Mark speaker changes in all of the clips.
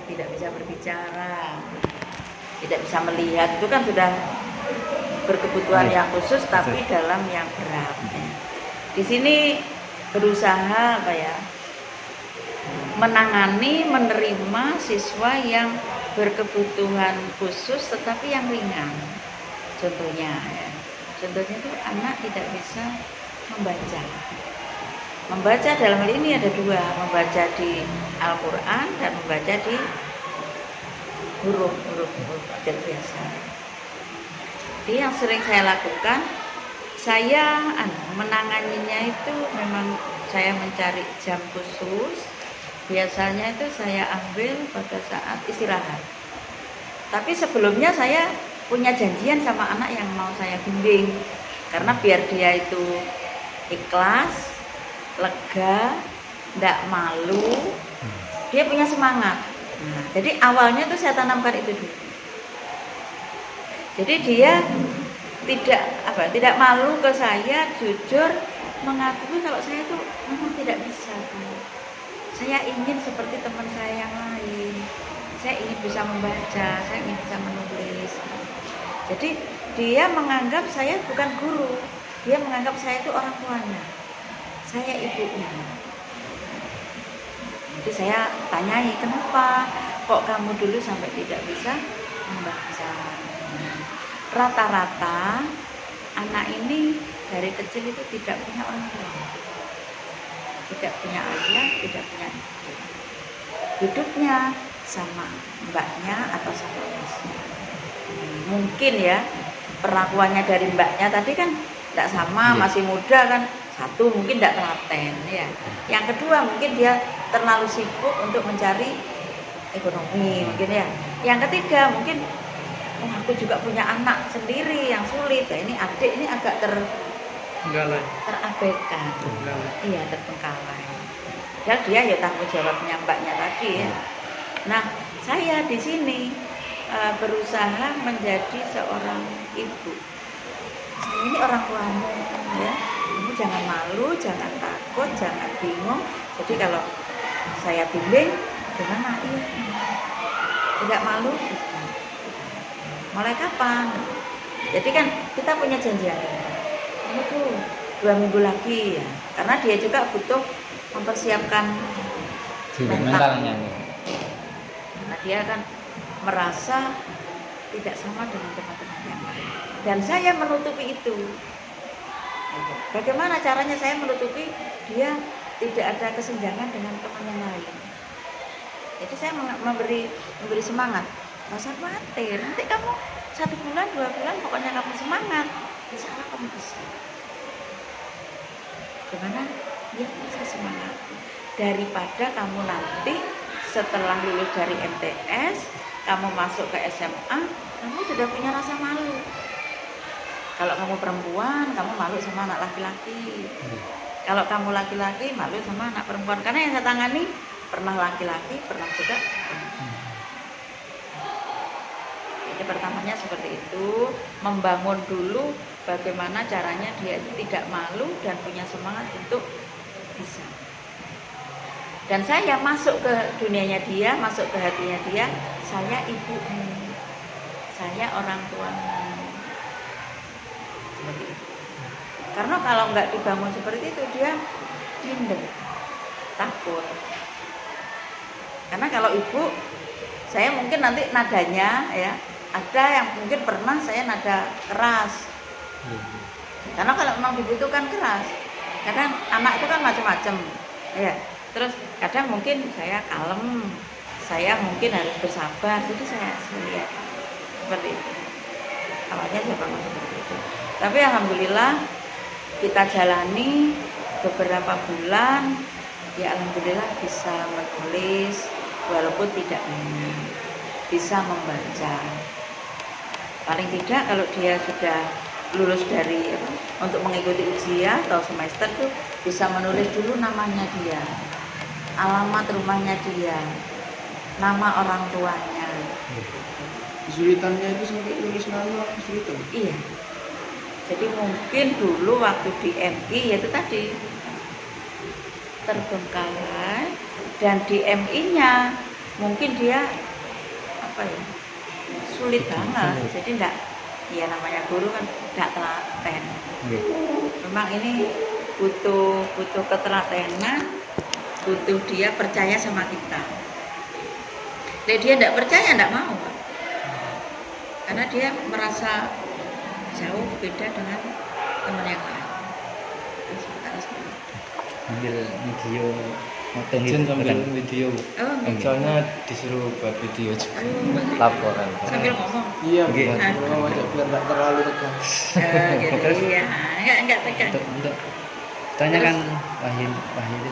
Speaker 1: tidak bisa berbicara, tidak bisa melihat, itu kan sudah berkebutuhan yang khusus tapi dalam yang berat. Di sini berusaha apa ya, menangani, menerima siswa yang berkebutuhan khusus tetapi yang ringan. Contohnya itu anak tidak bisa membaca. Membaca dalam hal ini ada dua, membaca di Al-Quran dan membaca di huruf kecil biasa. Jadi yang sering saya lakukan, saya menanganinya itu memang saya mencari jam khusus. Biasanya itu saya ambil pada saat istirahat. Tapi sebelumnya saya punya janjian sama anak yang mau saya bimbing, karena biar dia itu ikhlas, lega, tidak malu, dia punya semangat. Nah, jadi awalnya itu saya tanamkan itu dulu. Jadi dia tidak malu ke saya, jujur mengakui kalau saya itu memang tidak bisa. Saya ingin seperti teman saya yang lain. Saya ingin bisa membaca, saya ingin bisa menulis. Jadi dia menganggap saya bukan guru, dia menganggap saya itu orang tuanya, saya ibunya. Jadi saya tanyai, kenapa kok kamu dulu sampai tidak bisa membaca? Rata-rata anak ini dari kecil itu tidak punya orang tua, tidak punya ayah, tidak punya ibu. Hidupnya sama mbaknya atau sama bosnya. Mungkin ya perlakuannya dari mbaknya tadi kan tidak sama, masih muda kan, satu mungkin tidak telaten ya. Yang kedua mungkin dia terlalu sibuk untuk mencari ekonomi mungkin ya. Yang ketiga mungkin aku juga punya anak sendiri yang sulit. Nah, ini adik ini agak terabaikan. Iya, terbengkalai. Dan dia ya tanggung jawabnya mbaknya tadi ya. Nah, saya di sini berusaha menjadi seorang ibu. Saya ini orang tuamu ya. Kamu jangan malu, jangan takut, jangan bingung. Jadi kalau saya bimbing, gimana? Iya. Tidak malu. Mulai kapan? Jadi kan kita punya janjian. Kamu tuh 2 minggu lagi ya. Karena dia juga butuh mempersiapkan mentalnya. Karena dia kan merasa tidak sama dengan teman-teman yang lain. Dan saya menutupi itu. Bagaimana caranya saya menutupi dia tidak ada kesenjangan dengan teman yang lain? Jadi saya memberi semangat. Nggak usah khawatir, nanti kamu 1 bulan, 2 bulan, pokoknya kamu semangat, insya Allah kamu bisa. Gimana? Ya bisa semangat. Daripada kamu nanti setelah lulus dari MTS, kamu masuk ke SMA, kamu sudah punya rasa malu. Kalau kamu perempuan, kamu malu sama anak laki-laki. Kalau kamu laki-laki, malu sama anak perempuan. Karena yang saya tangani pernah laki-laki, pernah juga perempuan. Jadi pertamanya seperti itu, membangun dulu bagaimana caranya dia itu tidak malu dan punya semangat untuk bisa. Dan saya masuk ke dunianya dia, masuk ke hatinya dia, saya ibumu, saya orang tuamu. Seperti itu. Karena kalau nggak dibangun seperti itu, dia minder, takut. Karena kalau ibu, saya mungkin nanti nadanya ya, ada yang mungkin pernah saya nada keras. Karena kalau memang dibutuhkan keras, kadang anak itu kan macam-macam ya. Terus kadang mungkin saya kalem, saya mungkin harus bersabar. Jadi saya lihat seperti itu. Awalnya saya pernah seperti itu. Tapi alhamdulillah kita jalani beberapa bulan, ya alhamdulillah bisa menulis walaupun tidak banyak, bisa membaca. Paling tidak kalau dia sudah lulus dari untuk mengikuti ujian atau semester tuh bisa menulis dulu namanya dia, alamat rumahnya dia, nama orang tuanya.
Speaker 2: Kesulitannya itu sampai nulis nama kesulitan.
Speaker 1: Iya. Jadi mungkin dulu waktu di MI yaitu tadi terbengkalai, dan di MI-nya mungkin dia apa ya, sulit banget. Jadi enggak, ya namanya guru kan enggak telaten.
Speaker 3: Nggih.
Speaker 1: Memang ini butuh ketelatenan, butuh dia percaya sama kita. Jadi dia enggak percaya, enggak mau, Pak. Karena dia merasa jauh beda dengan teman yang lain. Sementara seperti itu.
Speaker 3: Sambil video motong
Speaker 2: Jen
Speaker 3: gitu
Speaker 2: sambil
Speaker 3: kan.
Speaker 2: video.
Speaker 1: Oh,
Speaker 3: Oke.
Speaker 2: Soalnya disuruh buat video juga.
Speaker 3: Laporan.
Speaker 1: sambil ngomong.
Speaker 2: Iya,
Speaker 3: Oke.
Speaker 2: memang aja biar nggak terlalu tegang.
Speaker 1: Gitu ya. Enggak tegang.
Speaker 3: Untuk tanyakan Wahyu itu.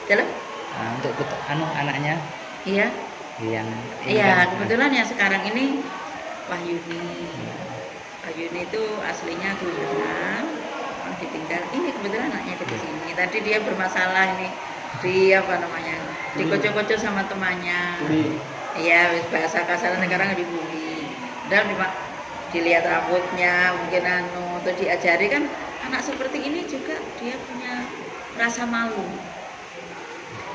Speaker 1: Dalam?
Speaker 3: Nah, untuk anaknya
Speaker 1: Iya.
Speaker 3: yang
Speaker 1: Iya, kebetulan yang sekarang ini Wahyuni. Wahyuni itu aslinya Gelumbungan, ditinggal. Ini kebetulan anaknya di sini. Tadi dia bermasalah ini di apa namanya? Dikocok-kocok sama temannya.
Speaker 2: Jadi
Speaker 1: Iya, bahasa kasarnya sekarang dibully. Dan dilihat rambutnya, mungkin atau diajari kan anak seperti ini juga dia punya rasa malu.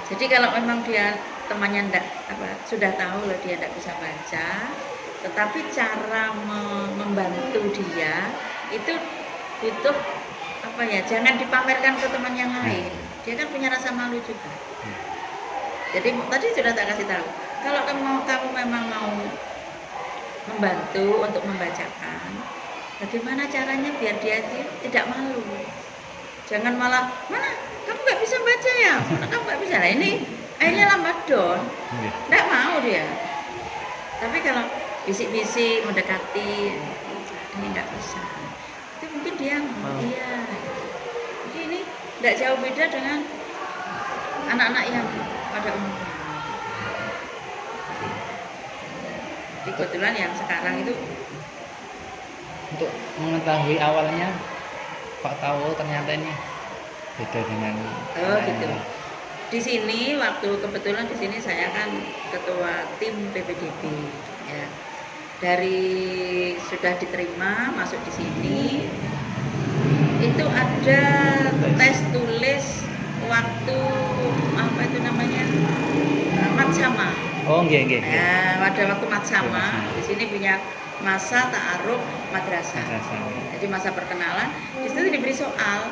Speaker 1: Jadi kalau memang dia temannya sudah tahu loh dia tidak bisa baca, tetapi cara membantu dia itu butuh apa ya? Jangan dipamerkan ke teman yang lain. Dia kan punya rasa malu juga. Jadi tadi sudah tak kasih tahu. Kalau kamu memang mau membantu untuk membacakan, bagaimana caranya biar dia tidak malu? Jangan malah mana kamu nggak bisa baca ya, mana kamu nggak bisa. Nah ini akhirnya lambat don, nggak mau dia. Tapi kalau bisik-bisik mendekati, ini nggak bisa. Itu mungkin dia iya. Jadi ini nggak jauh beda dengan anak-anak yang pada umumnya. Jadi kebetulan yang sekarang itu
Speaker 3: untuk mengetahui awalnya kok tahu ternyata ini beda dengan
Speaker 1: gitu. Di sini kebetulan di sini saya kan ketua tim PPDB ya. Dari sudah diterima masuk di sini itu ada tes tulis waktu apa itu namanya matsama.
Speaker 3: Oh nggih.
Speaker 1: Nah, pada waktu matsama di sini punya masa ta'aruf madrasah. Jadi masa perkenalan, di situ diberi soal.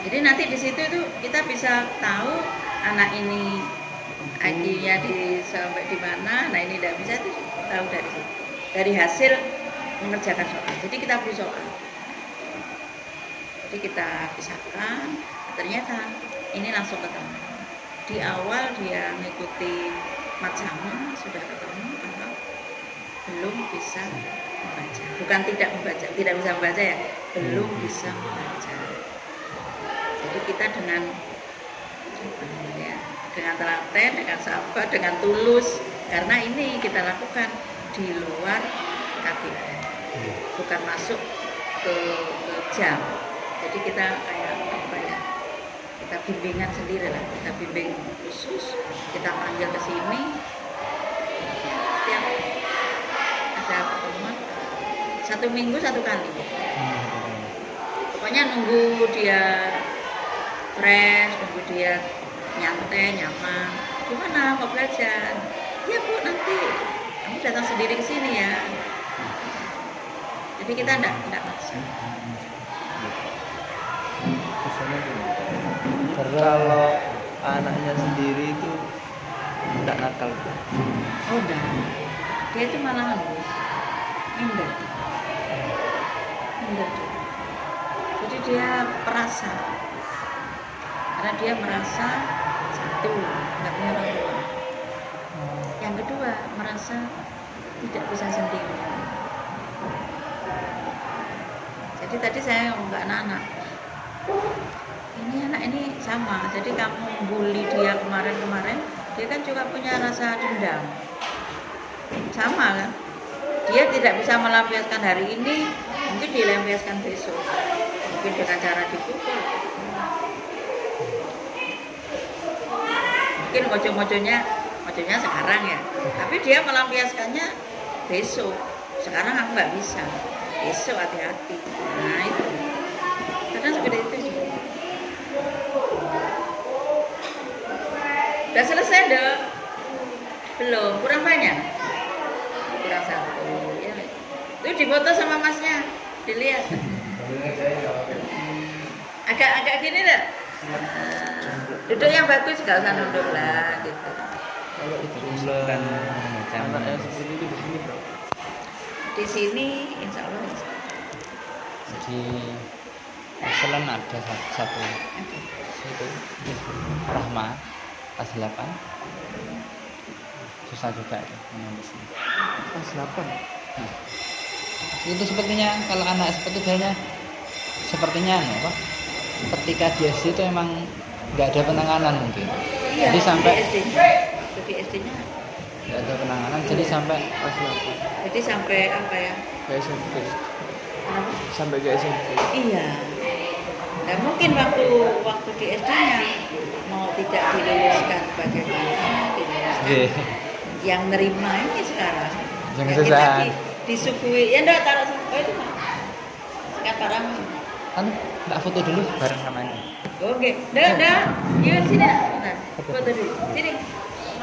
Speaker 1: Jadi nanti di situ itu kita bisa tahu anak ini IQ-nya sampai di mana. Nah ini tidak bisa itu tahu dari situ. Dari hasil mengerjakan soal. Jadi kita beri soal. Jadi kita pisahkan. Ternyata ini langsung ketemu. Di awal dia mengikuti matsama sudah ketemu kalau belum bisa membaca. Bukan tidak bisa membaca ya, belum bisa membaca. Jadi kita dengan telaten, dengan sabar, dengan tulus, karena ini kita lakukan di luar KBM, bukan masuk ke jam. Jadi kita kayak apa ya? Kita bimbingan sendiri lah, kita bimbing khusus, kita panggil ke sini. Setiap ada pertemuan 1 minggu 1 kali. Pokoknya nunggu dia fresh, nunggu dia nyantai, nyaman. Gimana mau belajar? Ya Bu, nanti kamu datang sendiri ke sini ya. Jadi kita enggak maksa.
Speaker 2: kalau anaknya sendiri itu tidak nakal.
Speaker 1: Oh enggak. Dia itu malah minder. Minder dia. Jadi dia perasa. Karena dia merasa satu, nggak punya orang tua. Yang kedua, merasa tidak bisa sendiri. Jadi tadi saya ngomong ke anak-anak, ini anak ini sama. Jadi kamu bully dia kemarin-kemarin, dia kan juga punya rasa dendam. Sama kan? Dia tidak bisa melampiaskan hari ini, mungkin dilampiaskan besok. Mungkin dengan cara dipukul. Mungkin mojo-mojonya sekarang ya, tapi dia melampiaskannya besok. Sekarang aku nggak bisa, besok hati-hati. Nah itu, kadang seperti itu. Udah selesai dong. Belum, kurang banyak. Kurang satu. Ya. Itu difoto sama masnya, dilihat. Agak gini dah. Duduk yang bagus, gak usah nunduk lah gitu.
Speaker 2: Kalau itu
Speaker 3: Jumlah
Speaker 2: kan
Speaker 3: macam
Speaker 2: anak yang seperti itu di sini bro.
Speaker 1: Di sini insya Allah
Speaker 3: di Selen ada satu itu Rahma kelas 8 susah juga itu memang di sini.
Speaker 2: Kelas 8.
Speaker 3: Nah, itu sepertinya kalau anak seperti itu kayaknya sepertinya apa? Ketika di SD itu emang nggak ada penanganan mungkin.
Speaker 1: iya,
Speaker 3: Jadi sampai
Speaker 1: di SD-nya
Speaker 3: nggak ada penanganan, jadi sampai
Speaker 2: Kelas 8.
Speaker 1: jadi sampai apa ya?
Speaker 2: Ke SMP.
Speaker 1: Kenapa?
Speaker 2: Sampai ke SMP.
Speaker 1: Iya. Dan mungkin waktu di SD-nya mau tidak diluluskan bagaimana diluluskan. Yang nerima ini sekarang.
Speaker 3: Yang
Speaker 1: Nah,
Speaker 3: kesusahan.
Speaker 1: kita disuguhi ya ndak taruh oh itu mah. Sekarang
Speaker 3: kan tak foto dulu bareng sama ini.
Speaker 1: oke, dah. Yuk sini nak. Bentar. Foto dulu. Sini.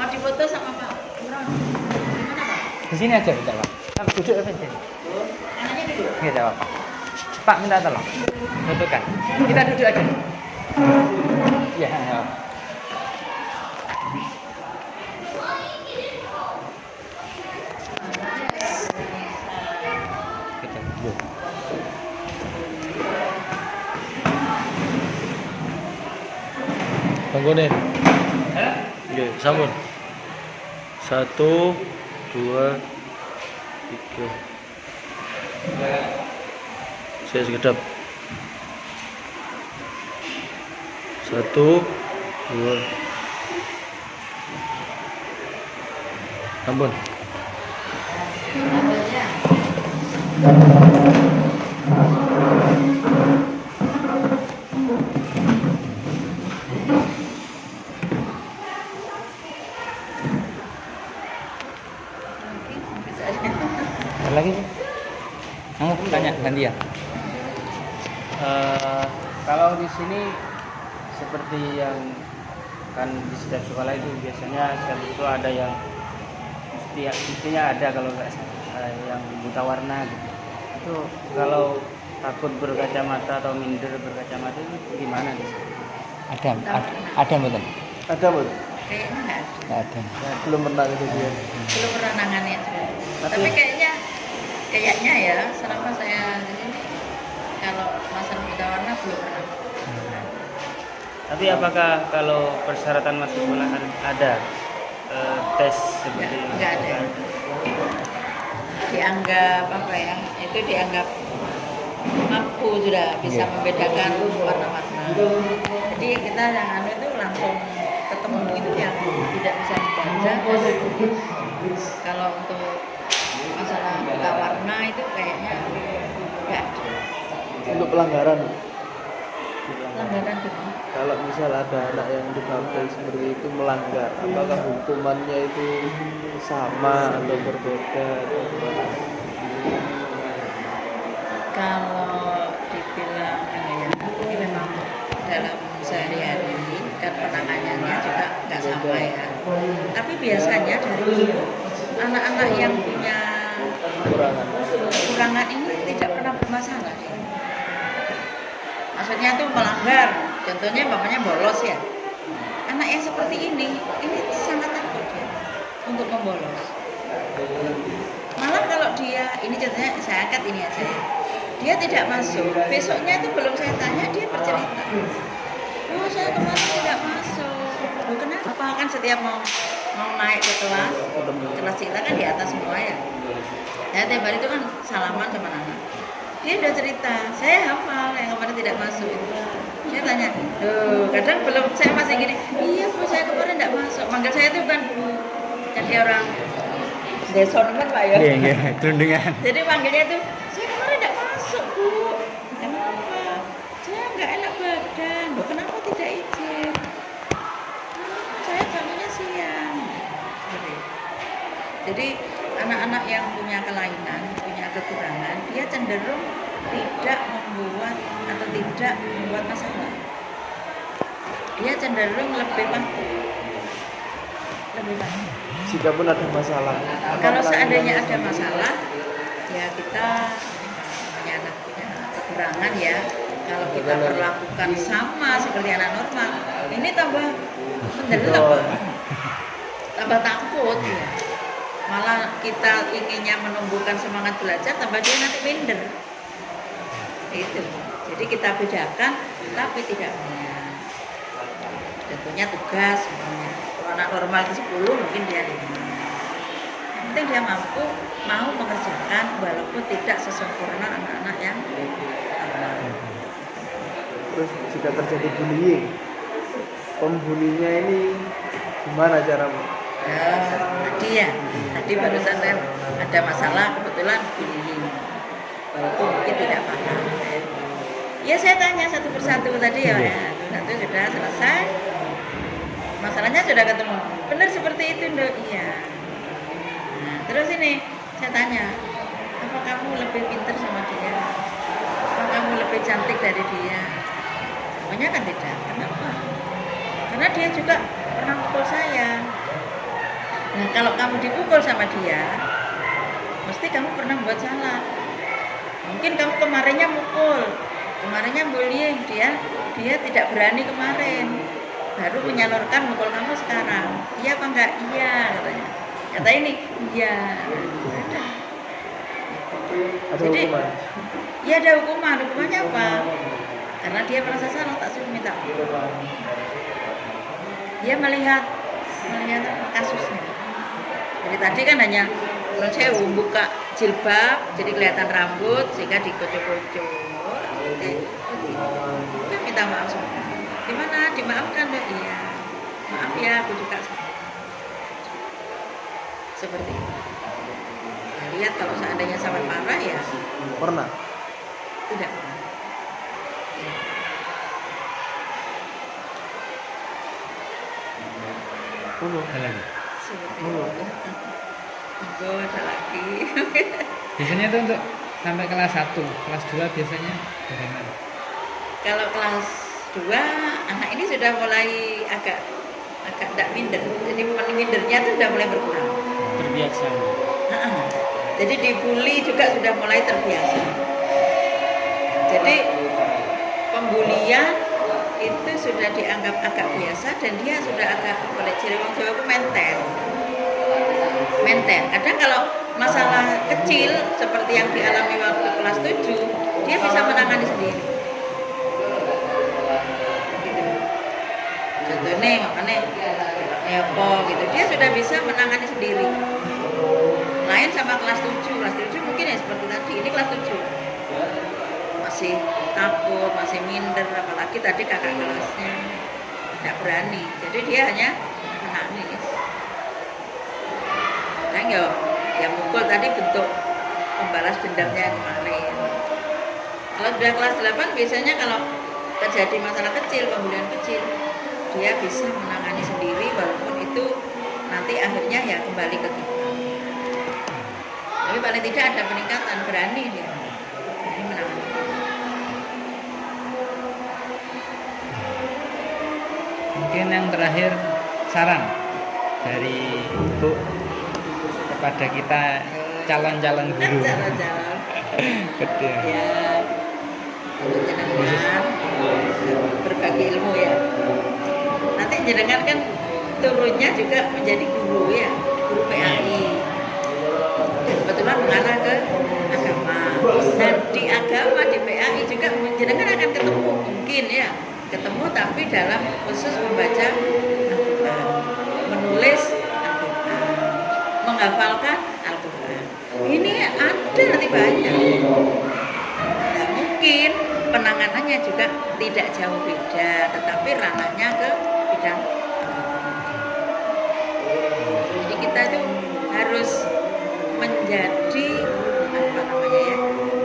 Speaker 1: Mau difoto sama Pak Imron. Gimana Pak?
Speaker 3: Di sini aja tidak apa. Pak duduk aja sini.
Speaker 1: Tuh, anaknya duduk.
Speaker 3: Nggak ada apa. Pak minta tolong. Fotokan. Kita duduk aja. Iya. Ya. Kita duduk.
Speaker 2: Bangunin. Oke, sambung. 1, 2, 3. Saya sekedap. 1, 2. Sambung.
Speaker 3: Ada lagi sih? Kamu tanya gantian.
Speaker 2: Kalau di sini seperti yang kan di setiap sekolah itu biasanya setiap itu ada yang mestinya ada kalau nggak salah yang buta warna gitu. Itu kalau takut berkacamata atau minder berkacamata itu gimana di sini?
Speaker 3: Ada betul.
Speaker 2: Ada betul.
Speaker 1: Kayaknya nggak ada.
Speaker 3: Nggak ada.
Speaker 2: Ya, belum pernah kejadian.
Speaker 1: Belum pernah nanganin. Tapi kayaknya ya selama saya di sini kalau masalah buta warna belum pernah.
Speaker 2: Tapi apakah kalau persyaratan masuk sekolah ada tes seperti
Speaker 1: Nggak ada. Dianggap apa ya? Itu dianggap mampu sudah bisa membedakan warna-warna. Jadi kita yang itu langsung ketemu itu yang tidak bisa dibaca. Kalau untuk masalah buta warna itu kayaknya enggak ada.
Speaker 2: untuk pelanggaran?
Speaker 1: Pelanggaran gitu.
Speaker 2: Kalau misal ada anak yang difabel seperti itu melanggar, apakah hukumannya itu sama atau berbeda atau gimana?
Speaker 1: Kalau dibilang ya, ini memang dalam sehari-hari dan penanganannya juga nggak sama ya. Tapi biasanya dari dulu anak-anak yang punya kekurangan ini tidak pernah bermasalah. Maksudnya tuh melanggar, contohnya bapaknya bolos ya. Anak yang seperti ini sangat takut ya untuk membolos. Malah kalau dia, ini contohnya saya angkat ini aja ya. Dia tidak masuk, besoknya itu belum saya tanya dia bercerita. Oh saya kemarin tidak masuk. Oh, kenapa? Kan setiap mau naik ke kelas kita kan di atas semua ya. Ya tiap hari itu kan salaman sama anak. Dia udah cerita, saya hafal yang kemarin tidak masuk. Saya tanya, kadang belum, saya masih gini, iya bu saya kemarin tidak masuk. Manggil saya itu bukan bu, jadi orang desa kan pak ya.
Speaker 3: Iya, kerundungan.
Speaker 1: Jadi panggilnya itu, saya kemarin tidak masuk bu. Kenapa? Saya nggak enak badan. Loh, kenapa tidak izin? Saya bangunnya siang. Jadi anak-anak yang punya kelainan, punya kekurangan, dia cenderung tidak membuat atau tidak membuat masalah. Dia cenderung lebih patuh.
Speaker 4: jika pun ada masalah?
Speaker 1: Kalau seandainya ada masalah, ya kita namanya anak punya kekurangan ya. Kalau kita perlakukan sama seperti anak normal, ini tambah menderita, tambah takut ya. Malah kita inginnya menumbuhkan semangat belajar, tambah dia nanti minder. Itu. Jadi kita bedakan, tapi tidak punya. Tentunya tugas semuanya. Kalau anak normal itu 10, mungkin dia 5. Yang penting dia mampu mau mengerjakan walaupun tidak sesempurna anak-anak yang normal.
Speaker 4: Terus jika terjadi bullying, pembulinya ini gimana cara?
Speaker 1: Tadi barusan ada masalah kebetulan bullying, walaupun mungkin tidak paham. Ya saya tanya satu persatu tadi ya, satu sudah selesai, masalahnya sudah ketemu. Benar seperti itu, Dok? Iya. Nah, terus ini saya tanya, apa kamu lebih pintar sama dia? Apa kamu lebih cantik dari dia? Semuanya kan tidak. Kenapa? Karena dia juga pernah pukul saya. Nah, kalau kamu dipukul sama dia, mesti kamu pernah buat salah. Mungkin kamu kemarinnya bullying, dia tidak berani kemarin, baru menyalurkan mukul kamu sekarang. Iya apa enggak? Iya katanya. Kata ini, iya.
Speaker 4: Ada
Speaker 1: Jadi,
Speaker 4: hukuman?
Speaker 1: iya ada hukuman. Hukumannya apa? Karena dia merasa salah, tak suruh minta. Dia melihat kasusnya. Jadi tadi kan hanya menurut saya buka jilbab, jadi kelihatan rambut, sehingga dikucuk-kucuk. Dia minta maaf semua. Gimana? Dimaafkan, Mbak? Iya. Maaf ya, aku juga seperti itu. Nah, lihat kalau seandainya sampai parah ya.
Speaker 4: Pernah?
Speaker 1: Tidak pernah.
Speaker 3: Lagi.
Speaker 1: Seperti itu. Ada lagi.
Speaker 3: Biasanya itu untuk sampai kelas 1, kelas 2 biasanya bagaimana?
Speaker 1: Kalau kelas 2 anak ini sudah mulai agak tidak minder. Jadi mindernya itu sudah mulai berkurang.
Speaker 2: Terbiasa.
Speaker 1: Jadi dibully juga sudah mulai terbiasa. Jadi pembulian itu sudah dianggap agak biasa dan dia sudah agak oleh ciri orang Jawa itu menten. Kadang kalau masalah kecil seperti yang dialami waktu kelas 7, dia bisa menangani sendiri. Gitu. Contohnya makanya apa gitu, dia sudah bisa menangani sendiri. Lain sama kelas 7 mungkin ya seperti tadi, ini kelas 7 masih takut, masih minder, apalagi tadi kakak kelasnya tidak berani, jadi dia hanya menangis. Nah yang mukul tadi bentuk membalas dendamnya yang kemarin. Kalau sudah kelas 8 biasanya kalau terjadi masalah kecil, pembulian kecil, dia bisa menangani sendiri walaupun itu nanti akhirnya ya kembali ke kita. Tapi paling tidak ada peningkatan, berani dia. Ini menangani.
Speaker 3: Mungkin yang terakhir saran dari Ibu kepada kita calon-calon guru.
Speaker 1: Jalan-jalan.
Speaker 3: Betul.
Speaker 1: Ya, jenengan berbagi ilmu ya. Nanti jenengan kan turunnya juga menjadi guru ya, guru PAI. Kebetulan mengarah ke agama. Dan di agama di PAI juga jenengan akan ketemu mungkin ya, ketemu tapi dalam khusus membaca Al-Quran, menulis Al-Quran, menghafalkan Al-Quran. Ini ada nanti banyak. Nah, mungkin penanganannya juga tidak jauh beda, tetapi ranahnya ke bidang agama. Jadi kita itu harus menjadi apa namanya ya,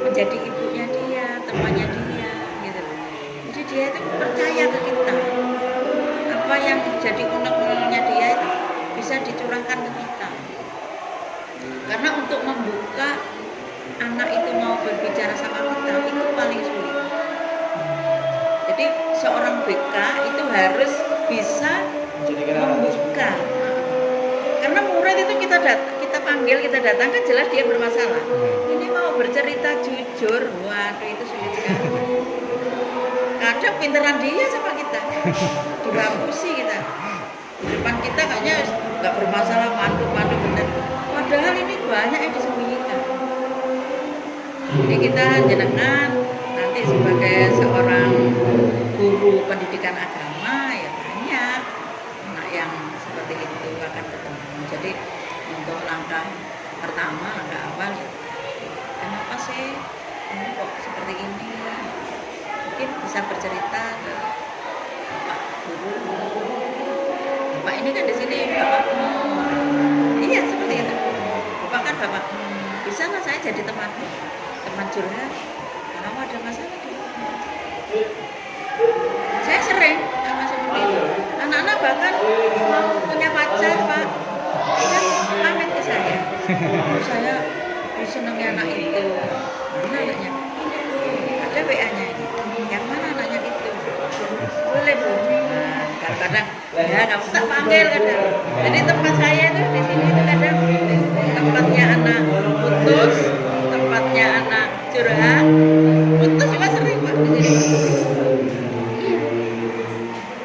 Speaker 1: menjadi ibunya dia, temannya dia, gitu. Jadi dia itu percaya ke kita. Apa yang jadi unek-uneknya dia itu bisa dicurahkan ke kita. Karena untuk membuka anak itu mau berbicara sama kita itu paling sulit. Jadi seorang BK itu harus bisa membuka. Karena murid itu kita panggil, kita datangkan jelas dia bermasalah. Ini mau bercerita jujur, waduh itu sulit sekali. Kadang pinteran dia sama kita, dibapusi kita. Di depan kita kayaknya nggak bermasalah, mandu bener. Padahal ini banyak yang disembunyikan. Jadi kita jenengan nanti sebagai seorang guru pendidikan agama ya banyak anak yang seperti itu akan ketemu. Jadi untuk langkah pertama, langkah awal, kenapa sih kamu kok seperti ini? Mungkin bisa bercerita ke Bapak Guru. Bapak ini kan di sini bapakmu. Iya seperti itu. Bapak kan bapakmu. Bisa nggak saya jadi temanmu? Teman curhat. Kamu ada masalah di saya sering sama seperti itu. Anak-anak bahkan mau punya pacar Pak, dia pamit ke saya. Oh, saya disenangi anak itu. Mana anaknya? Ini Bu, ada WA-nya ini. Yang mana anaknya itu? Boleh Bu. Nah, kadang-kadang ya kamu tak panggil kadang. Jadi tempat saya tuh di sini itu kadang tempatnya anak putus, tempatnya anak curhat. Putus juga sering Pak di sini.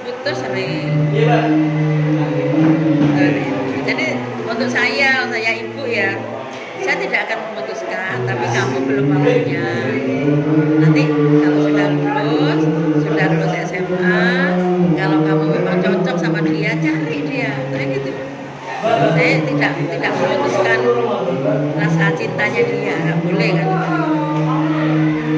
Speaker 1: Putus sering. Jadi untuk saya ibu ya, saya tidak akan memutuskan, tapi kamu belum waktunya. Nanti kalau sudah lulus SMA, kalau kamu memang cocok sama dia, cari dia, kayak gitu. Saya tidak memutuskan rasa cintanya dia, nggak boleh kan?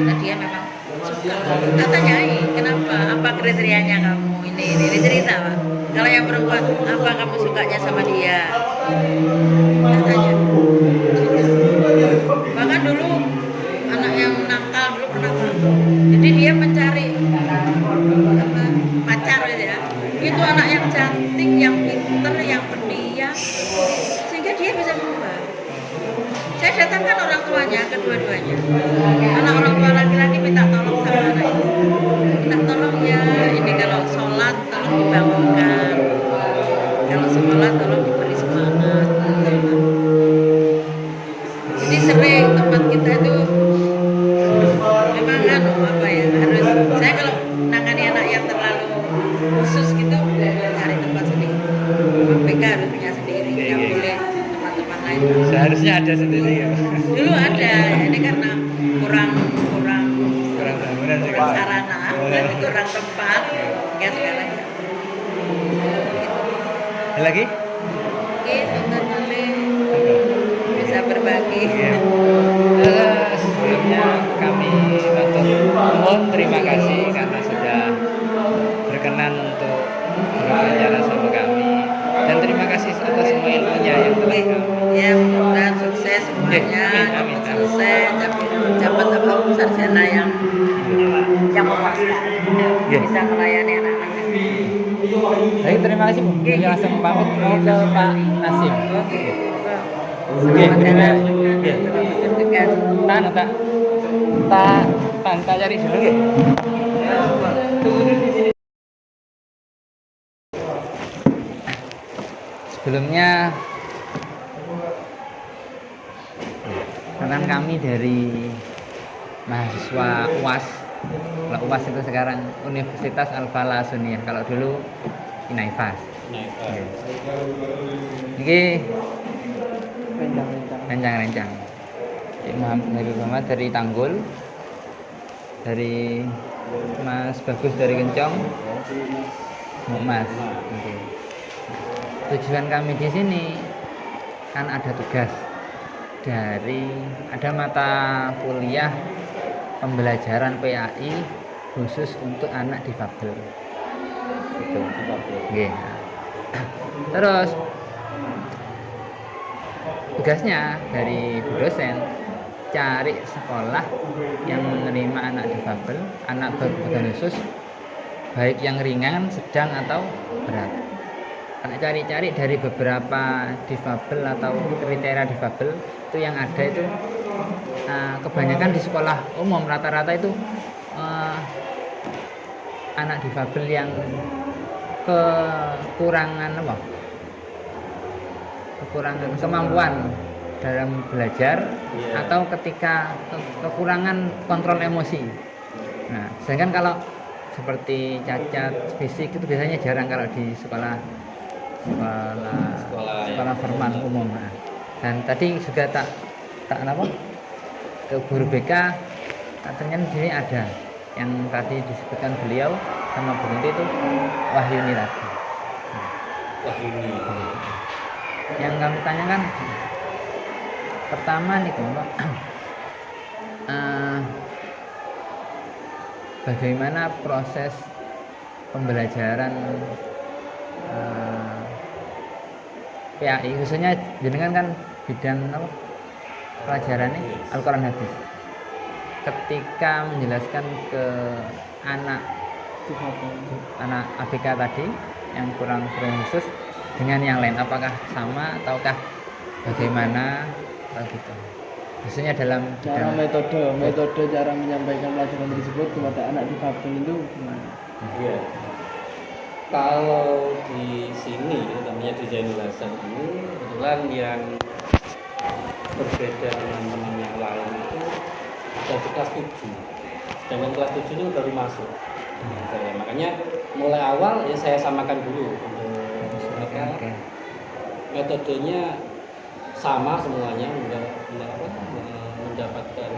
Speaker 1: Nah, dia memang suka. Kita tanyai, kenapa? Apa kriterianya kamu? Ini cerita Pak. Kalau yang perempuan, apa kamu sukanya sama dia? Kita tanya. Bahkan dulu anak yang nakal dulu pernah Pak. Jadi dia mencari pacar gitu ya. Itu anak yang cantik, yang pinter, yang pendiam, sehingga dia bisa berubah. Saya datangkan orang tuanya, kedua-duanya. Anak orang tua laki-laki minta tolong sama anak itu. Minta tolong ya, ini kalau sholat tolong dibangunkan. Kalau sekolah tolong diberi semangat. Jadi sering tempat kita itu memang apa ya, harus saya kalau nangani anak yang terlalu khusus gitu cari tempat sendiri. BK harus punya sendiri, nggak boleh teman-teman lain.
Speaker 3: Seharusnya ada sendiri ya.
Speaker 1: Dulu ada, ini karena kurang
Speaker 3: Bangunan sih.
Speaker 1: sarana, kurang tempat, ya sekarang.
Speaker 3: Ada lagi?
Speaker 1: Oke, tonton bisa berbagi.
Speaker 3: Sebelumnya kami mohon terima kasih karena sudah berkenan untuk berbicara sama kami, dan terima kasih atas semua ilmunya yang telah kami.
Speaker 1: Ya, mudah-mudahan sukses semuanya,
Speaker 3: Amin.
Speaker 1: selesai, dapat apa sarjana yang memuaskan, bisa melayani anak-anak.
Speaker 3: Baik, terima kasih Bu. Kami langsung pamit mau ke Pak Nasim.
Speaker 1: Oke,
Speaker 3: Selamat
Speaker 1: datang.
Speaker 3: Oke.
Speaker 1: Selamat bertugas.
Speaker 3: Tak cari dulu ya. Sebelumnya rekan kami dari mahasiswa UAS. Kalau UAS itu sekarang Universitas Al-Falah Suniyah. Kalau dulu Inaifas. Ini rencang-rencang. Muhammad dari Tanggul, dari Mas Bagus dari Kencong, Mas. Okay. Tujuan kami di sini kan ada tugas ada mata kuliah pembelajaran PAI khusus untuk anak difabel. Gitu. Okay. Terus tugasnya dari Bu dosen cari sekolah yang menerima anak difabel, anak berkebutuhan khusus, baik yang ringan, sedang atau berat. Karena cari-cari dari beberapa difabel atau kriteria difabel itu yang ada itu kebanyakan di sekolah umum rata-rata itu anak difabel yang kekurangan kekurangan kemampuan dalam belajar
Speaker 2: Iya.
Speaker 3: atau ketika kekurangan kontrol emosi. Nah, sedangkan kalau seperti cacat fisik itu biasanya jarang kalau di sekolah sekolah formal umum. Nah, dan tadi juga tak apa ke guru BK katanya di sini ada yang tadi disebutkan beliau sama Bu Kunti itu Wahyuni tadi.
Speaker 2: Wahyuni.
Speaker 3: Yang kami tanyakan pertama nih Pak, bagaimana proses pembelajaran PAI khususnya jenengan kan bidang apa pelajarannya Al-Quran Hadis ketika menjelaskan ke anak ABK tadi yang kurang khusus dengan yang lain, apakah sama ataukah bagaimana atau gitu khususnya dalam
Speaker 4: Cara metode cara menyampaikan pelajaran tersebut kepada anak difabel itu gimana?
Speaker 2: Iya. Kalau di sini namanya di Zainul Hasan ini kebetulan yang berbeda dengan teman yang lain itu ada di kelas 7. Sedangkan kelas 7 itu baru masuk. Saya makanya mulai awal ya saya samakan dulu untuk mereka.
Speaker 3: Oke.
Speaker 2: Metodenya sama semuanya mendapatkan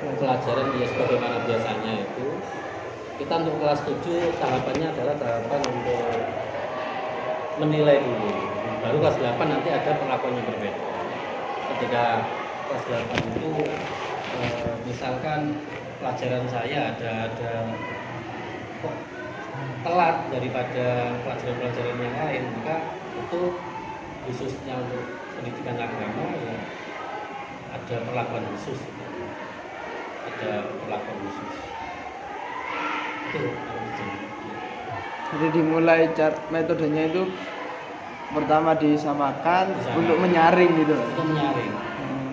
Speaker 2: pelajaran ya sebagaimana biasanya itu. Kita untuk kelas 7 tahapannya adalah tahapan untuk menilai dulu. Baru kelas 8 nanti ada perlakuan yang berbeda. Ketika kelas 8 itu misalkan pelajaran saya ada kok telat daripada pelajaran-pelajaran yang lain, maka itu khususnya untuk pendidikan agama ya ada perlakuan khusus. Ada perlakuan khusus.
Speaker 4: Jadi dimulai metodenya itu pertama disamakan untuk menyaring gitu.
Speaker 2: Untuk menyaring.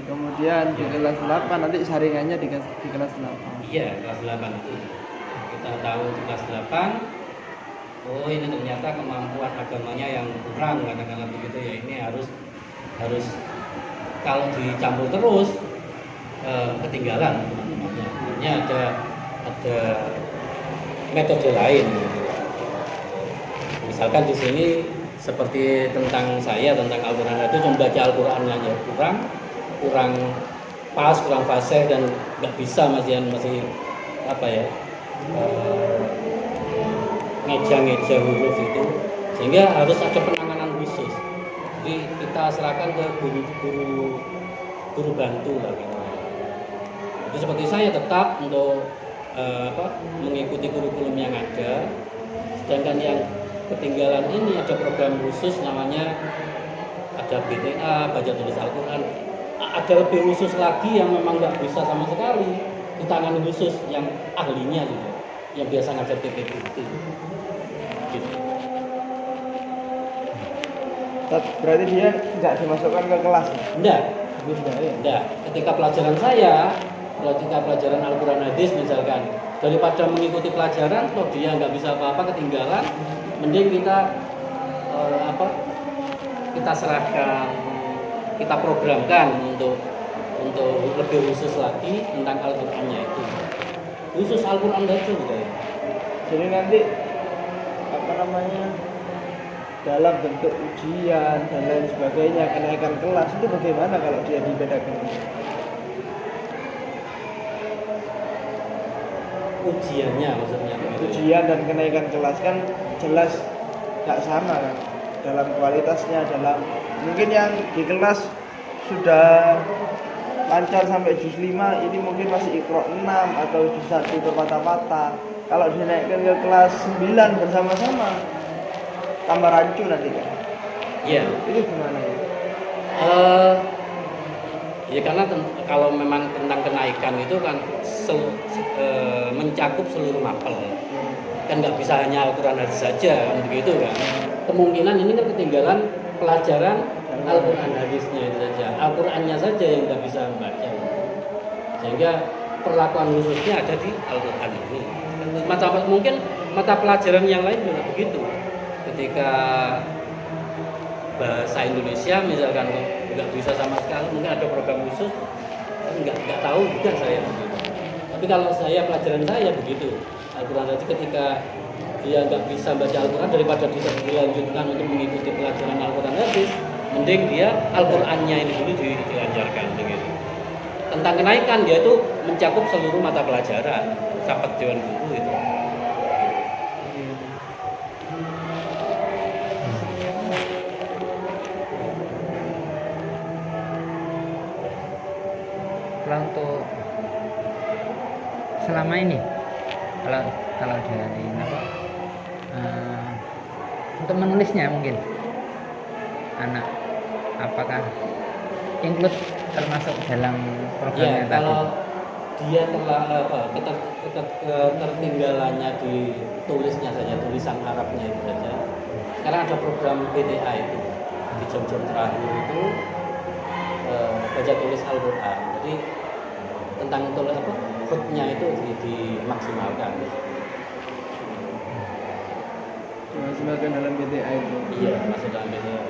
Speaker 4: Kemudian di kelas 8 nanti saringannya di kelas 8.
Speaker 2: Iya, kelas 8 itu. Kita tahu di kelas 8 oh ini ternyata kemampuan agamanya yang kurang katakanlah begitu ya, ini harus kalau dicampur terus ketinggalan teman-temannya. Ini ada metode lain. Misalkan di sini seperti tentang saya tentang Al-Quran itu cuma baca Al-Qurannya aja kurang pas, kurang fasih dan nggak bisa masih apa ya ngeja huruf itu, sehingga harus ada penanganan khusus. Jadi kita serahkan ke guru bantu lah gitu. Jadi seperti saya tetap untuk mengikuti kurikulum yang ada, sedangkan yang ketinggalan ini ada program khusus namanya ada BTA, baca tulis Al-Quran, ada lebih khusus lagi yang memang nggak bisa sama sekali ditangani khusus yang ahlinya gitu, yang biasa ngajar TPB itu gitu.
Speaker 4: Berarti dia nggak dimasukkan ke kelas?
Speaker 2: Enggak,
Speaker 4: Ya?
Speaker 2: enggak. Ketika pelajaran Al-Quran Hadis misalkan, daripada mengikuti pelajaran toh dia nggak bisa apa-apa ketinggalan, mending kita kita serahkan, kita programkan untuk lebih khusus lagi tentang Al-Qur'annya itu. Khusus Al-Qur'an itu gitu ya.
Speaker 4: Jadi nanti dalam bentuk ujian dan lain sebagainya, kenaikan kelas itu bagaimana kalau dia dibedakan?
Speaker 2: Ujiannya maksudnya begitu.
Speaker 4: Ujian dan kenaikan kelas kan jelas nggak sama kan dalam kualitasnya, dalam mungkin yang di kelas sudah lancar sampai juz 5 ini mungkin masih Iqra 6 atau juz 1 berpatah-patah. Kalau dinaikkan ke kelas 9 bersama-sama tambah rancu nanti kan.
Speaker 2: Iya.
Speaker 4: Itu gimana ya?
Speaker 2: Ya karena kalau memang tentang kenaikan itu kan mencakup seluruh mapel. Kan nggak bisa hanya Al-Quran Hadis saja kan begitu kan. Kemungkinan ini kan ketinggalan pelajaran Al-Quran Hadisnya itu saja. Al-Qurannya saja yang nggak bisa membaca. Sehingga perlakuan khususnya ada di Al-Quran ini. Mungkin mata pelajaran yang lain juga begitu. Ketika
Speaker 5: bahasa Indonesia misalkan nggak bisa sama sekali, mungkin ada program khusus, nggak tahu juga saya begitu. Tapi kalau saya pelajaran saya begitu, Al-Quran tadi ketika dia nggak bisa baca Al-Quran, daripada dilanjutkan untuk mengikuti pelajaran Al-Quran hadis, mending dia Al-Qurannya ini dulu dilancarkan begitu. Tentang kenaikan dia itu mencakup seluruh mata pelajaran, sahabat Dewan Guru itu.
Speaker 3: Kalau untuk selama ini, kalau dari apa, untuk menulisnya mungkin anak apakah include termasuk dalam
Speaker 5: Ya,
Speaker 3: programnya tadi?
Speaker 5: kalau dia telah ketertinggalannya di tulisnya saja, tulisan Arabnya itu saja. Sekarang ada program PTA itu di jam-jam terakhir itu baca tulis Al-Quran. Jadi tentang tulis apa hutnya itu dimaksimalkan.
Speaker 4: Dimaksimalkan dalam BTA itu.
Speaker 5: Iya, masuk dalam PTA.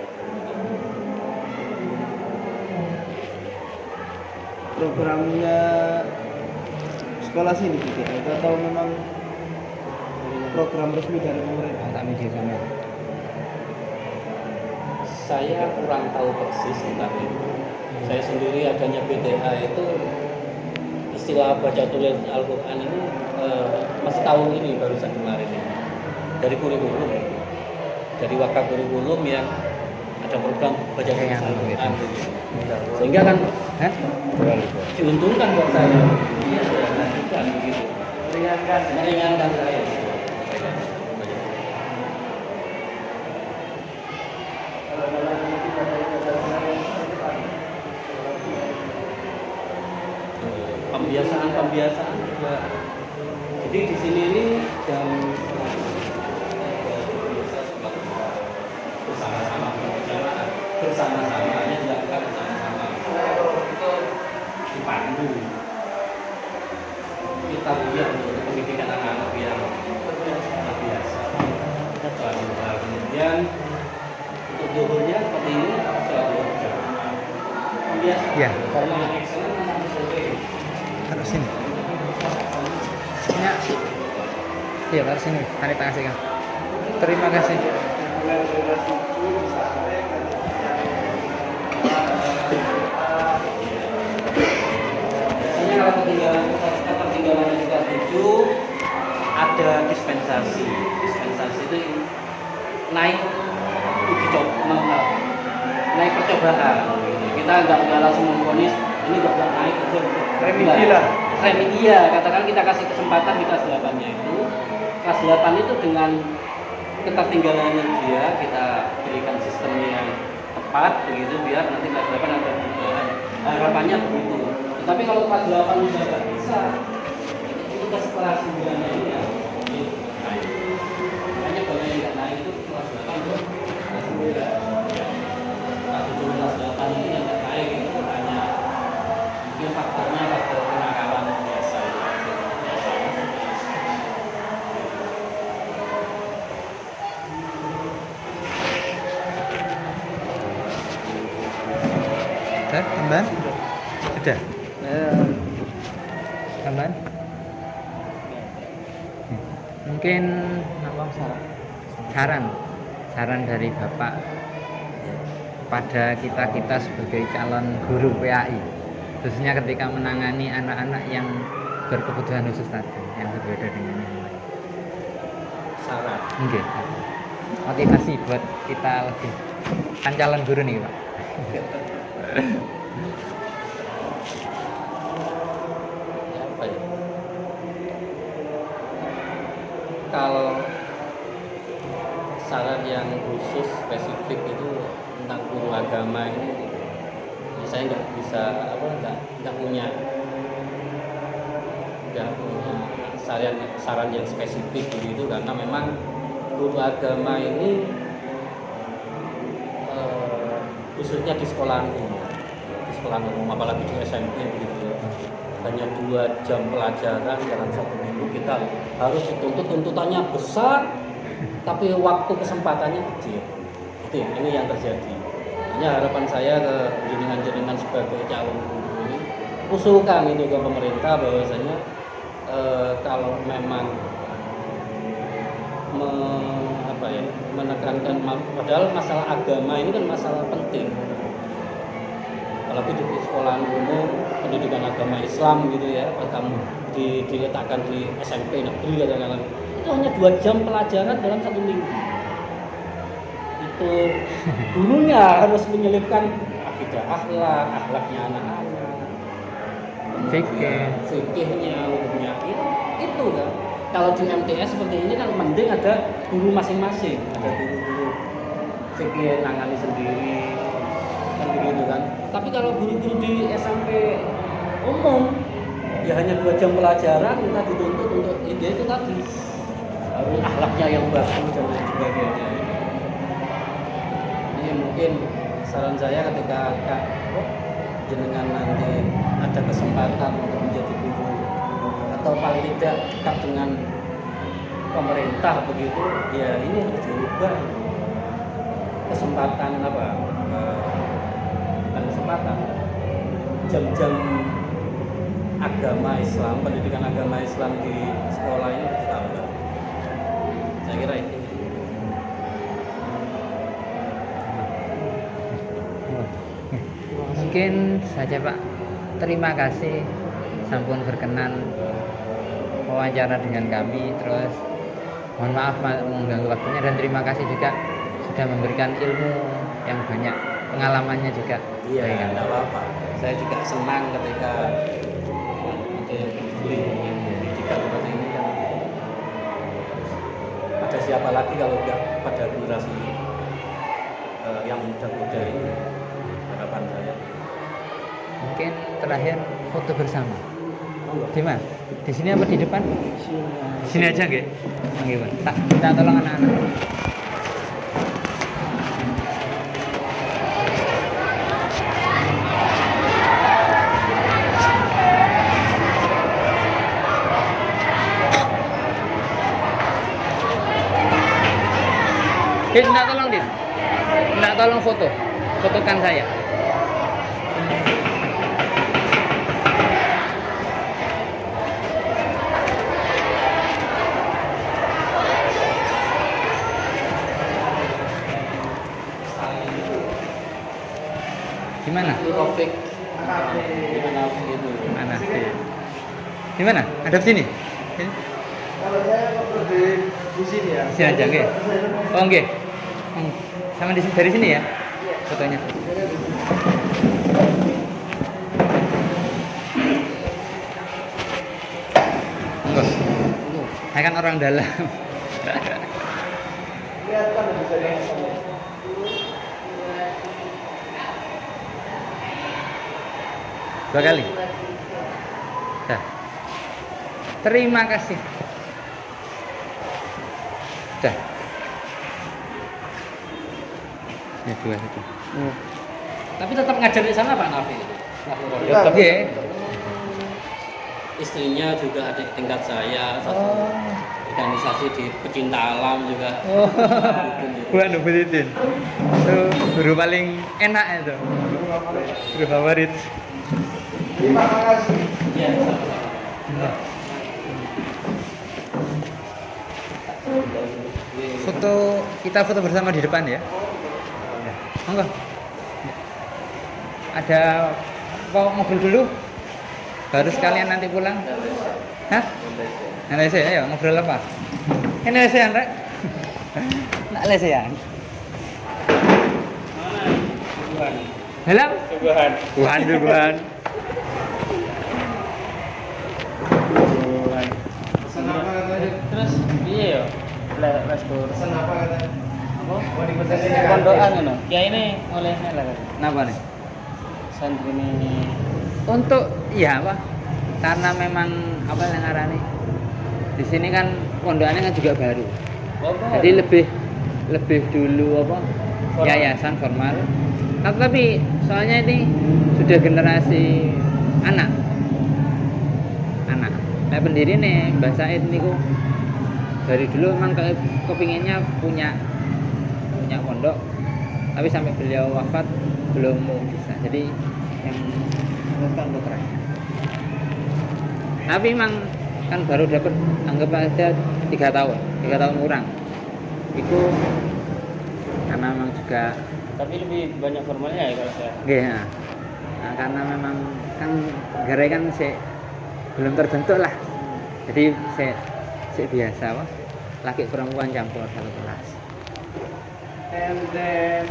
Speaker 4: Programnya sekolah sini BTA itu atau memang program resmi dari pemerintah?
Speaker 3: Tak media sama.
Speaker 5: Saya kurang tahu persis tentang itu. Saya sendiri adanya BTA itu istilah baca tulis Al-Quran ini masih tahun ini barusan kemarin ini dari kurikulum, dari wakaf kurikulum yang ada program baca tulis Al-Quran gitu. Sehingga kan diuntungkan buat saya. Iya, saya lanjutkan begitu. Meringankan saya. Pembiasaan juga. Jadi di sini ini jam bersama-sama hanya dilakukan bersama-sama. Itu dipandu. Kita lihat untuk pendidikan anak-anak yang terbiasa. Kemudian untuk duhurnya seperti ini selalu pembiasaan.
Speaker 3: Ya.
Speaker 5: Karena yang excellent nanti sore.
Speaker 3: Taruh sini. Ya. Iya, taruh sini. Tadi kasih kan. Terima kasih.
Speaker 5: Biasanya kalau ketertinggalan di kelas 7 ada dispensasi. Dispensasi itu naik uji coba, naik percobaan. Kita nggak langsung memvonis ini nggak naik aja.
Speaker 4: Remedi lah.
Speaker 5: Remedi ya, katakan kita kasih kesempatan di kelas 8-nya itu. Kelas 8 itu dengan ketertinggalannya dia kita berikan sistem yang tepat begitu biar nanti kelas 8 ada perubahan. Harapannya begitu. Tetapi kalau kelas 8 sudah nggak bisa, itu ke kelas 9-nya ini ya. Makanya banyak yang nggak naik itu kelas 8 tuh kelas 9. Kelas 7 kelas 8 ini yang nggak naik itu hanya mungkin faktornya faktor kenakalan biasa.
Speaker 3: Sudah, teman? Sudah. Teman? Mungkin apa saran dari Bapak pada kita sebagai calon guru PAI, khususnya ketika menangani anak-anak yang berkebutuhan khusus tadi, yang berbeda dengan yang lain.
Speaker 5: Saran.
Speaker 3: Mungkin motivasi buat kita lebih, kan calon guru nih Pak.
Speaker 5: Apa ya? Kalau saran yang khusus spesifik itu tentang guru agama ini saya nggak bisa nggak punya saran yang spesifik begitu karena memang guru agama ini khususnya di sekolah umum apalagi di SMP begitu hanya 2 jam pelajaran dalam 1 minggu kita harus dituntut tuntutannya besar tapi waktu kesempatannya kecil. Ini yang terjadi. Ya harapan saya ke jenengan sebagai calon guru ini, usulkan itu ke pemerintah bahwasanya kalau memang menekankan, padahal masalah agama ini kan masalah penting, apalagi di sekolahan umum pendidikan agama Islam gitu ya, kamu diletakkan di SMP negeri katakanlah, itu hanya 2 jam pelajaran dalam 1 minggu. Itu gurunya harus menyelipkan akidah akhlaknya anak-anak, fikihnya, hukumnya itu kan. Kalau di MTS seperti ini kan mending ada guru masing-masing, ada guru-guru fikih nangani sendiri kan begitu kan. Tapi kalau guru-guru di SMP umum ya hanya 2 jam pelajaran, kita dituntut untuk ide itu tadi harus akhlaknya yang bagus dan lain sebagainya. Mungkin saran saya ketika jenengan nanti ada kesempatan untuk menjadi guru atau paling tidak dekat dengan pemerintah begitu, ya ini harus diubah kesempatan bukan kesempatan, jam-jam agama Islam, pendidikan agama Islam di sekolah ini harus ditambah. Saya kira itu.
Speaker 3: Mungkin saja Pak, terima kasih sampun berkenan wawancara dengan kami, terus mohon maaf mengganggu waktunya, dan terima kasih juga sudah memberikan ilmu yang banyak, pengalamannya juga.
Speaker 5: Iya, tidak apa-apa. Saya juga senang ketika ada yang peduli pendidikan seperti ini kan. Ada siapa lagi kalau enggak pada generasi yang muda-muda ini, harapan saya.
Speaker 3: Mungkin terakhir foto bersama. Di mana? Di sini apa di depan? Di sini aja nggih. Nggih, Pak. Tak minta tolong anak-anak. Minta tolong, Din. Minta tolong fotokan saya. Gimana?
Speaker 5: Rofik itu.
Speaker 3: Mana? Di mana? Ada sini? Sini?
Speaker 4: Kalau saya foto di sini ya.
Speaker 3: Sini aja, nggih. Oh, nggih. Sama di sini, dari sini ya? Fotonya. Enggak. Saya kan orang dalam.
Speaker 4: Kelihatan bisa lihat.
Speaker 3: Dua kali. Dah. Terima kasih. Dah. Ya, dua satu.
Speaker 5: Tapi tetap ngajar di sana Pak Nafi.
Speaker 3: Tetap ya.
Speaker 5: Istrinya juga adik tingkat saya, satu organisasi di pecinta alam juga.
Speaker 3: Oh. Bukan Nubutin. Itu guru paling enak itu. Guru favorit.
Speaker 4: Terima kasih.
Speaker 5: Ya,
Speaker 3: Kita foto bersama di depan ya. Monggo. Ada mau ngobrol dulu? Baru sekalian nanti pulang. Hah? Lesehan, ayo ngobrol apa? Ini lesehan, Rek. Nak lesehan. Helm? Tuhan.
Speaker 2: Terus piye ya? Restur.
Speaker 4: Pesan apa katanya? Mau dipesan ini kan?
Speaker 2: Pondokan ngono. Ya ini olehnya lah.
Speaker 3: Kenapa nih?
Speaker 2: Santri ini
Speaker 3: Untuk ya apa? Karena memang apa yang ngarani? Di sini kan pondokannya kan juga baru. Jadi lebih dulu apa? Yayasan formal. Tapi soalnya ini sudah generasi anak. Nah, pendiri nih Mbah Said niku dari dulu memang kepinginnya punya pondok tapi sampai beliau wafat belum bisa. Jadi yang memutuskan untuk keras. Tapi emang kan baru dapat anggap aja 3 tahun kurang. Itu karena memang juga
Speaker 2: Tapi lebih banyak formalnya ya kalau saya.
Speaker 3: nggih, nah, karena memang kan negara kan belum terbentuk lah. Jadi biasa wah. Laki perempuan campur satu kelas.
Speaker 4: And then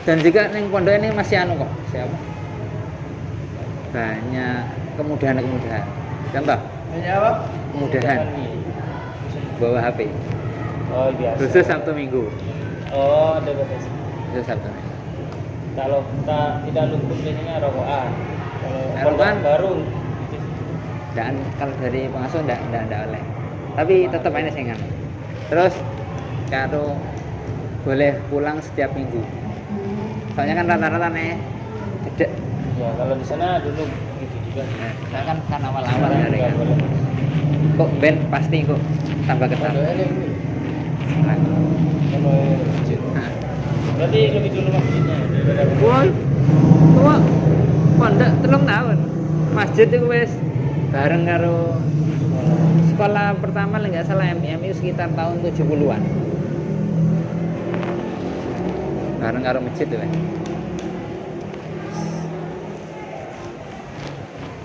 Speaker 3: Dan juga yang pondok ini masih anu kok, siapa? Banyak kemudahan. Contoh,
Speaker 4: hanya apa?
Speaker 3: kemudahan bawa HP.
Speaker 2: Oh biasa.
Speaker 3: Khusus Sabtu Minggu.
Speaker 2: Oh ada batas.
Speaker 3: Khusus Sabtu Minggu.
Speaker 2: Kalau kita tidak lumpur biasanya rokokan. Kalau
Speaker 3: Rokokan?
Speaker 2: pondok baru
Speaker 3: Dan kalau dari pengasuh enggak oleh. Tapi tetap ini sengan. Terus kalau boleh pulang setiap minggu. Soalnya kan rata-rata nih gede.
Speaker 2: ya kalau di sana dulu gitu juga.
Speaker 3: Saya kan awal-awal dari kan. Kok ben pasti kok tambah ketat. Nah,
Speaker 2: Berarti lebih dulu masjidnya daripada
Speaker 3: Woi, tua pondok 3 tahun. Masjid itu wes bareng karo sekolah pertama nggak salah MI sekitar tahun 70-an. Bareng karo masjid tuh.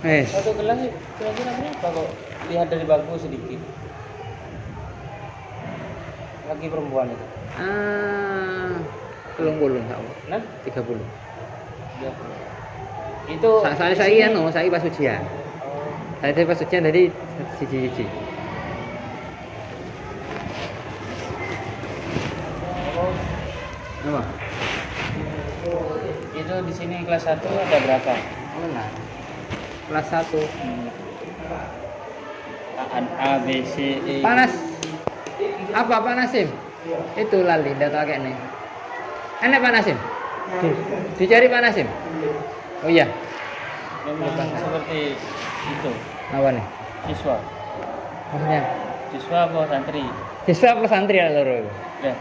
Speaker 3: Wes,
Speaker 2: satu kelas sih kira-kira berapa kok lihat dari bangku sedikit. Laki perempuan itu.
Speaker 3: 30 tahun.
Speaker 2: Nah,
Speaker 3: 30.
Speaker 2: ya. Itu
Speaker 3: Saya pas ujian. Saya pas ujian dari siji. Apa?
Speaker 2: Itu di sini kelas 1 ada berapa?
Speaker 3: Benar. Kelas 1.
Speaker 2: A B C E.
Speaker 3: Panas. Apa Panasim? Itu lali data kayak nih. Enak Panasim? Dicari Panasim? Oh iya.
Speaker 2: Memang seperti itu.
Speaker 3: Apa nih?
Speaker 2: Siswa.
Speaker 3: Maksudnya?
Speaker 2: Siswa apa santri?
Speaker 3: Siswa plus santri ya loro.
Speaker 2: Ya.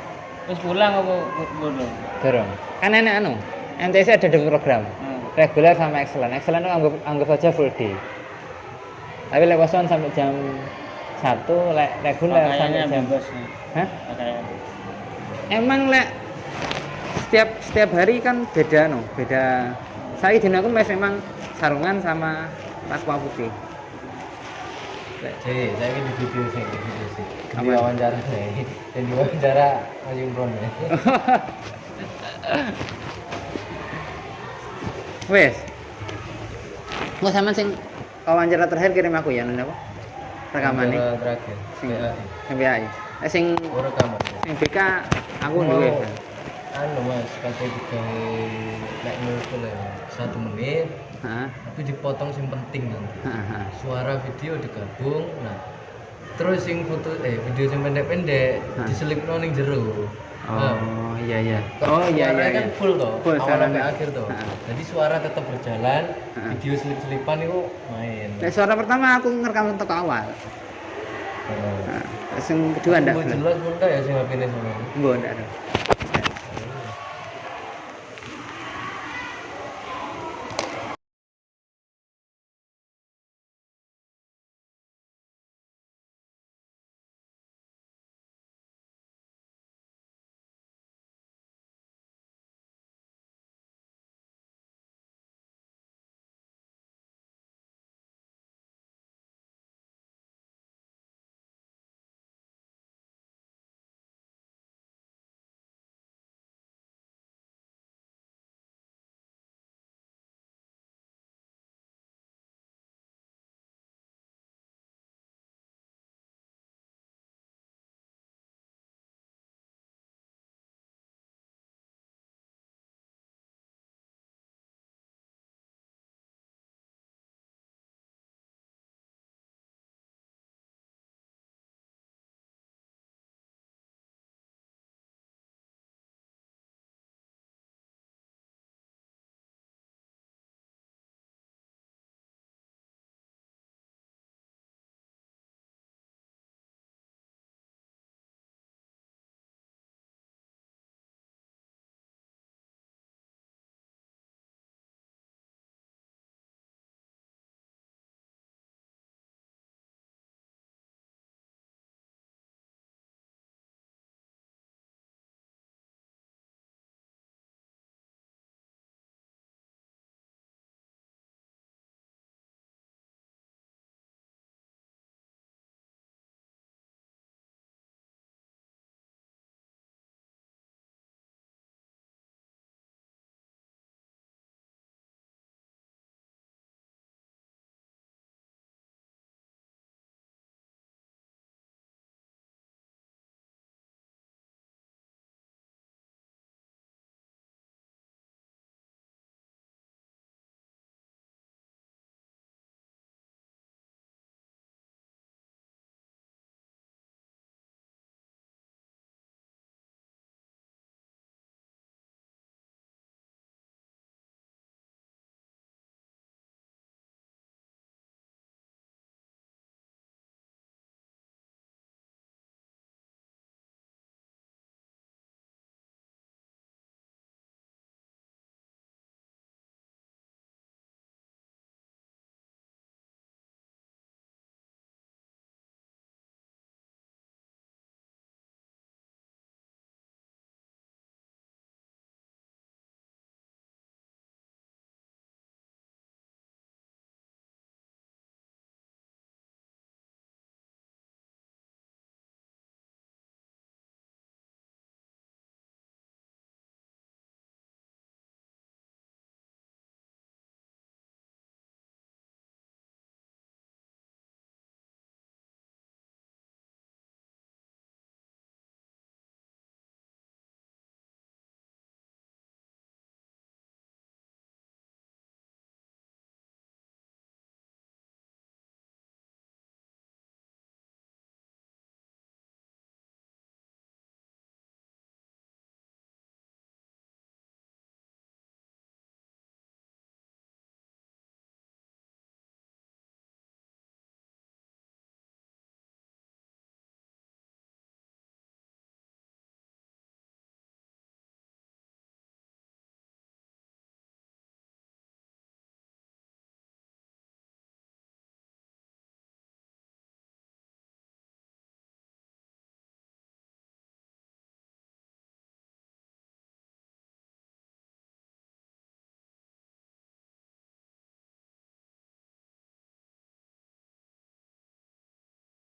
Speaker 2: Terus pulang apa bodoh?
Speaker 3: Dorong. Kan enak anu. MTC ada 2 program. Reguler sama excellent. Excellent itu anggap aja full day. Tapi lek kosong sampai jam 1, lek reguler sampai
Speaker 2: Pakaiannya
Speaker 3: jam.
Speaker 2: bebas nih.
Speaker 3: Hah?
Speaker 2: Pakaian.
Speaker 3: Emang lek setiap hari kan beda no, beda. Saya di aku memang sarungan sama takwa putih.
Speaker 6: Jadi saya ini di video sih.
Speaker 3: Apa?
Speaker 6: Di wawancara saya. Dan di wawancara Mas Imron ya.
Speaker 3: Wes. Mau sama sing wawancara terakhir kirim aku ya nanya apa? Rekamannya.
Speaker 6: Wawancara terakhir.
Speaker 3: Sing
Speaker 6: PAI.
Speaker 3: sing PAI. Sing
Speaker 6: Oh, rekaman.
Speaker 3: sing BK aku
Speaker 6: Mau
Speaker 3: duwe.
Speaker 6: anu Mas, kata juga nek nulis ya 1 menit,
Speaker 3: Heeh.
Speaker 6: tapi dipotong sing penting nanti.
Speaker 3: Heeh.
Speaker 6: Suara video digabung. Nah, terus sing foto video sing pendek-pendek
Speaker 3: Hah.
Speaker 6: diselipno ning jero. Nah,
Speaker 3: Oh iya. Oh iya.
Speaker 6: suaranya kan full toh,
Speaker 3: Full,
Speaker 6: awal
Speaker 3: suara
Speaker 6: sampai
Speaker 3: full.
Speaker 6: akhir toh.
Speaker 3: Heeh.
Speaker 6: Jadi suara tetap berjalan,
Speaker 3: Heeh.
Speaker 6: video selip-selipan itu main.
Speaker 3: Lek suara pertama aku ngerekam untuk awal.
Speaker 6: Oh.
Speaker 3: Nah, sing kedua ndak.
Speaker 6: Jelas pun ya sing HP-ne sama.
Speaker 3: Mbok ndak ada.